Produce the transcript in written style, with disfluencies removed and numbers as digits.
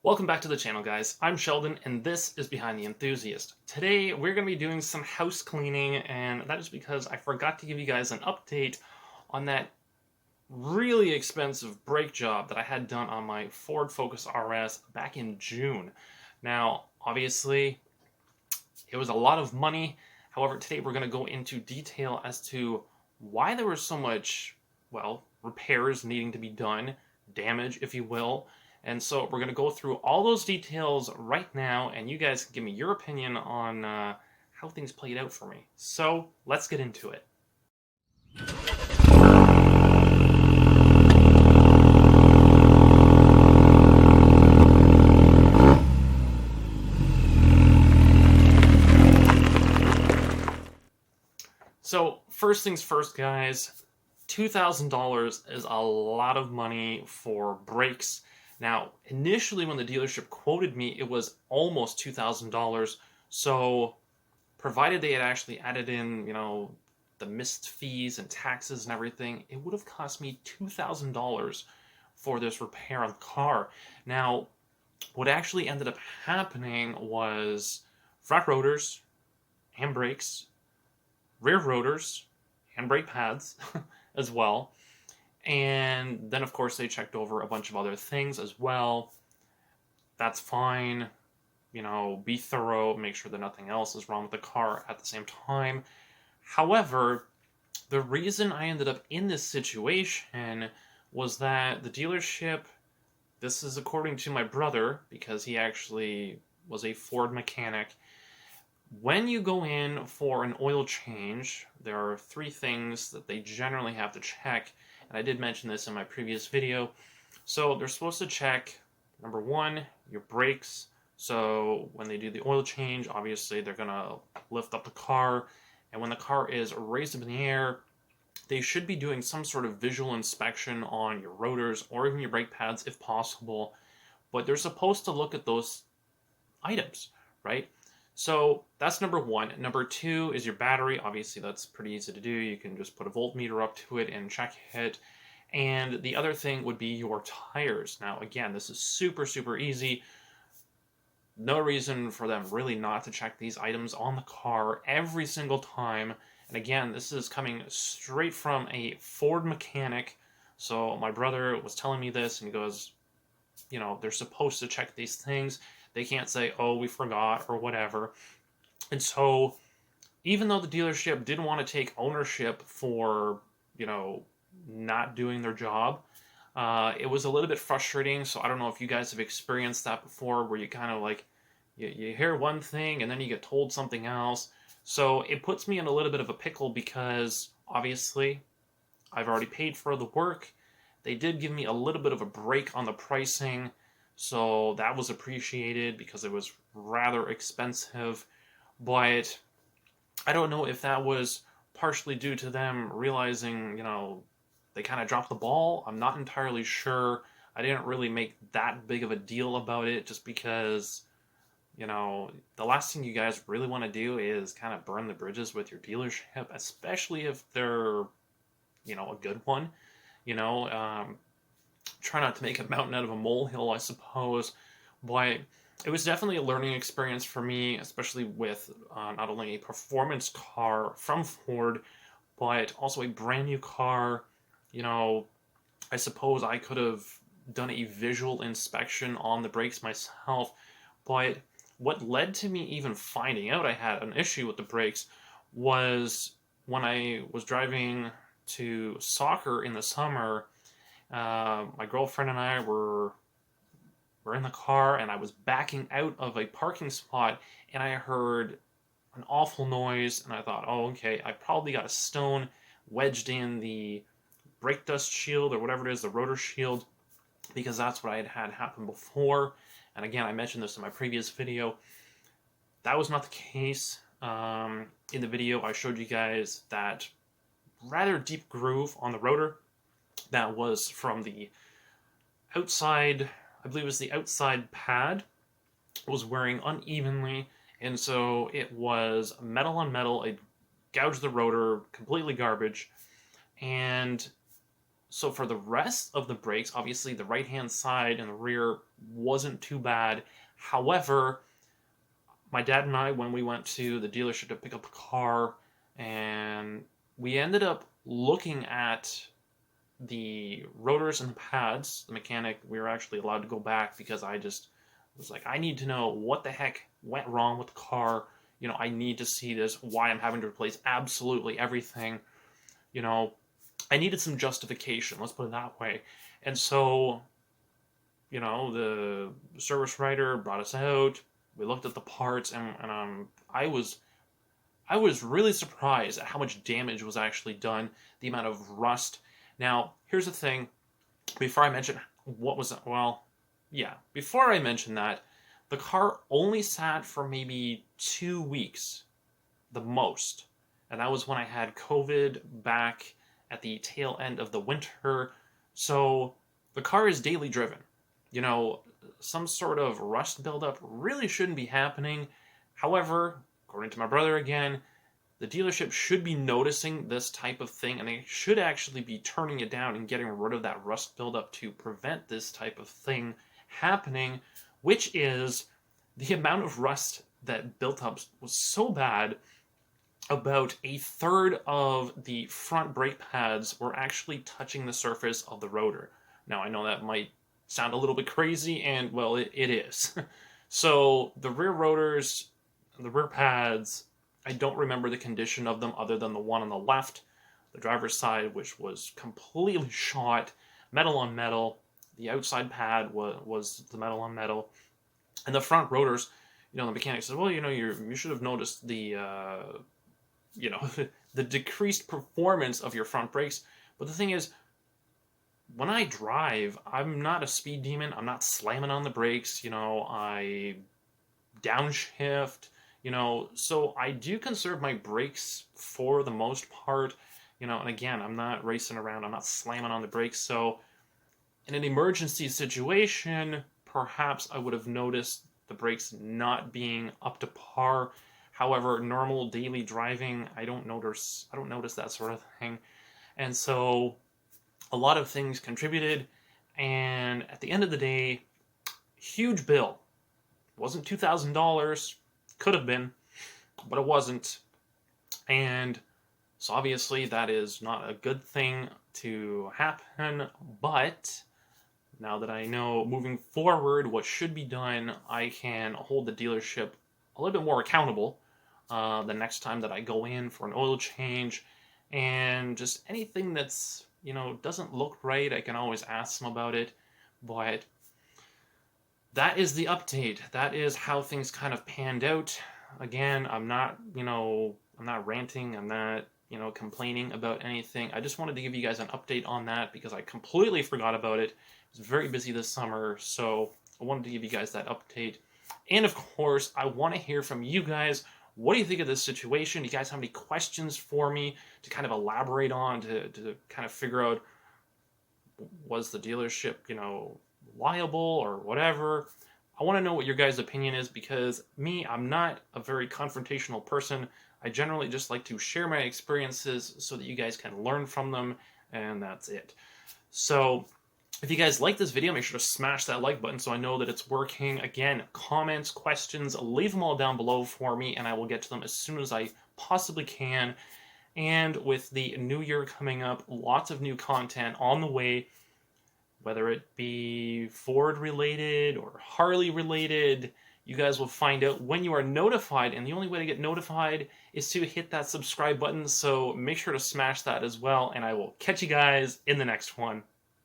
Welcome back to the channel, guys. I'm Sheldon, and this is Behind the Enthusiast. Today, we're going to be doing some house cleaning, and that is because I forgot to give you guys an update on that really expensive brake job that I had done on my Ford Focus RS back in June. Now, obviously, it was a lot of money. However, today we're going to go into detail as to why there was so much, well, repairs needing to be done, damage, if you will. And so we're going to go through all those details right now, and you guys can give me your opinion on how things played out for me. So let's get into it. So, first things first, guys, $2,000 is a lot of money for brakes. Now, initially, when the dealership quoted me, it was almost $2,000. So, provided they had actually added in, the missed fees and taxes and everything, it would have cost me $2,000 for this repair on the car. Now, what actually ended up happening was front rotors and brakes, rear rotors and brake pads as well. And then, of course, they checked over a bunch of other things as well. That's fine. Be thorough, make sure that nothing else is wrong with the car at the same time. However, the reason I ended up in this situation was that the dealership, this is according to my brother, because he actually was a Ford mechanic. When you go in for an oil change, there are three things that they generally have to check, and I did mention this in my previous video. So they're supposed to check, number one, your brakes. So when they do the oil change, obviously they're going to lift up the car, and when the car is raised up in the air, they should be doing some sort of visual inspection on your rotors or even your brake pads if possible, but they're supposed to look at those items, right? So that's number one. Number two is your battery. Obviously, that's pretty easy to do. You can just put a voltmeter up to it and check it. And the other thing would be your tires. Now, again, this is super, super easy. No reason for them really not to check these items on the car every single time. And again, this is coming straight from a Ford mechanic. So my brother was telling me this, and he goes, they're supposed to check these things. They can't say, oh, we forgot or whatever. And so, even though the dealership didn't want to take ownership for, not doing their job, it was a little bit frustrating. So, I don't know if you guys have experienced that before, where you kind of like, you hear one thing and then you get told something else. So, it puts me in a little bit of a pickle because obviously I've already paid for the work. They did give me a little bit of a break on the pricing, so that was appreciated because it was rather expensive. But I don't know if that was partially due to them realizing, they kind of dropped the ball. I'm not entirely sure. I didn't really make that big of a deal about it just because, the last thing you guys really want to do is kind of burn the bridges with your dealership, especially if they're, a good one. You know, um, Try not to make a mountain out of a molehill, I suppose. But it was definitely a learning experience for me, especially with not only a performance car from Ford, but also a brand new car. You know, I suppose I could have done a visual inspection on the brakes myself, but what led to me even finding out I had an issue with the brakes was when I was driving to soccer in the summer. My girlfriend and I were in the car, and I was backing out of a parking spot, and I heard an awful noise, and I thought, oh, okay, I probably got a stone wedged in the brake dust shield or whatever it is, the rotor shield, because that's what I had had happen before. And again, I mentioned this in my previous video. That was not the case. In the video, I showed you guys that rather deep groove on the rotor that was from the outside, I believe it was the outside pad, was wearing unevenly, and so it was metal on metal. It gouged the rotor, completely garbage, and So for the rest of the brakes, obviously the right-hand side and the rear wasn't too bad. However, my dad and I, when we went to the dealership to pick up a car, and we ended up looking at the rotors and pads. The mechanic, we were actually allowed to go back because I just was like, I need to know what the heck went wrong with the car. I need to see this, why I'm having to replace absolutely everything. You know, I needed some justification, let's put it that way. And so, the service writer brought us out. We looked at the parts, and I was really surprised at how much damage was actually done, the amount of rust. Now, here's the thing. Before I mention what was, well, yeah, before I mention that, the car only sat for maybe 2 weeks, the most. And that was when I had COVID back at the tail end of the winter. So the car is daily driven. Some sort of rust buildup really shouldn't be happening. However, according to my brother again, the dealership should be noticing this type of thing, and they should actually be turning it down and getting rid of that rust buildup to prevent this type of thing happening, which is the amount of rust that built up was so bad. About a third of the front brake pads were actually touching the surface of the rotor. Now, I know that might sound a little bit crazy, and well, it is. So the rear rotors, the rear pads, I don't remember the condition of them other than the one on the left, the driver's side, which was completely shot, metal on metal. The outside pad was the metal on metal. And the front rotors, the mechanic said, well, you should have noticed the, the decreased performance of your front brakes. But the thing is, when I drive, I'm not a speed demon. I'm not slamming on the brakes. I downshift. So I do conserve my brakes for the most part. And again, I'm not racing around. I'm not slamming on the brakes. So in an emergency situation, perhaps I would have noticed the brakes not being up to par. However, normal daily driving, I don't notice that sort of thing. And so a lot of things contributed, and at the end of the day, huge bill. It wasn't $2,000, could have been, but it wasn't. And so obviously that is not a good thing to happen, but now that I know moving forward what should be done, I can hold the dealership a little bit more accountable the next time that I go in for an oil change, and just anything that's, doesn't look right, I can always ask them about it. But that is the update. That is how things kind of panned out. Again, I'm not ranting, I'm not, complaining about anything. I just wanted to give you guys an update on that because I completely forgot about it. I was very busy this summer, so I wanted to give you guys that update. And of course, I want to hear from you guys. What do you think of this situation? Do you guys have any questions for me to kind of elaborate on, to kind of figure out, was the dealership, liable or whatever? I want to know what your guys' opinion is because I'm not a very confrontational person. I generally just like to share my experiences so that you guys can learn from them, and that's it. So if you guys like this video, make sure to smash that like button so I know that it's working. Again, comments, questions, leave them all down below for me, and I will get to them as soon as I possibly can. And with the new year coming up, lots of new content on the way, whether it be Ford related or Harley related. You guys will find out when you are notified, and the only way to get notified is to hit that subscribe button, so make sure to smash that as well, and I will catch you guys in the next one.